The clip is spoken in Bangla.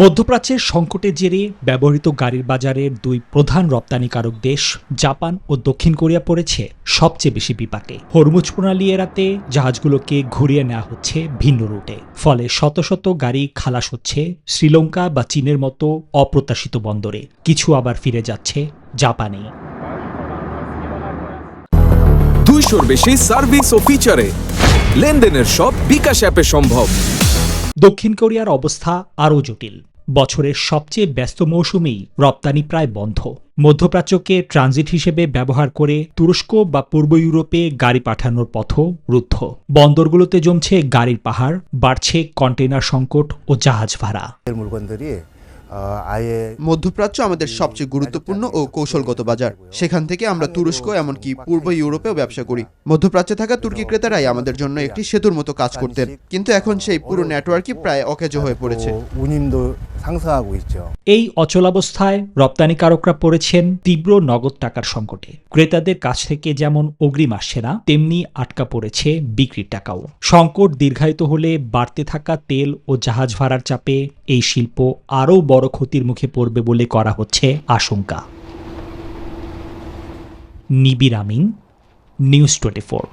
মধ্যপ্রাচ্যের সংকটের জেরে ব্যবহৃত গাড়ির বাজারের দুই প্রধান রপ্তানিকারক দেশ জাপান ও দক্ষিণ কোরিয়া পড়েছে সবচেয়ে বেশি বিপাকে। হরমুজ প্রণালী এড়াতে জাহাজগুলোকে ঘুরিয়ে নেওয়া হচ্ছে ভিন্ন রুটে। ফলে শত শত গাড়ি খালাস হচ্ছে শ্রীলঙ্কা বা চীনের মতো অপ্রত্যাশিত বন্দরে, কিছু আবার ফিরে যাচ্ছে জাপানে। 200-র বেশি সার্ভিস ও ফিচারে লেনদেনের সব বিকাশ অ্যাপে সম্ভব। দক্ষিণ কোরিয়ার অবস্থা আরও জটিল। বছরের সবচেয়ে ব্যস্ত মৌসুমেই রপ্তানি প্রায় বন্ধ। মধ্যপ্রাচ্যকে ট্রানজিট হিসেবে ব্যবহার করে তুরস্ক বা পূর্ব ইউরোপে গাড়ি পাঠানোর পথও রুদ্ধ। বন্দরগুলোতে জমছে গাড়ির পাহাড়, বাড়ছে কন্টেইনার সংকট ও জাহাজ ভাড়া। মধ্যপ্রাচ্য আমাদের সবচেয়ে গুরুত্বপূর্ণ ও কৌশলগত বাজার। সেখান থেকে আমরা তুরস্ক এমনকি পূর্ব ইউরোপেও ব্যবসা করি। মধ্যপ্রাচ্যে থাকা তুর্কি ক্রেতারাই আমাদের জন্য একটি সেতুর মতো কাজ করতেন, কিন্তু এখন সেই পুরো নেটওয়ার্কই প্রায় অকেজো হয়ে পড়েছে। এই অচলাবস্থায় রপ্তানিকারকরা পড়েছেন তীব্র নগদ টাকার সংকটে। ক্রেতাদের কাছ থেকে যেমন অগ্রিম আসছে না, তেমনি আটকা পড়েছে বিক্রির টাকাও। সংকট দীর্ঘায়িত হলে বাড়তে থাকা তেল ও জাহাজ ভাড়ার চাপে এই শিল্প আরও বড় ক্ষতির মুখে পড়বে বলে করা হচ্ছে আশঙ্কা। নিবির আমিন, নিউজ 24।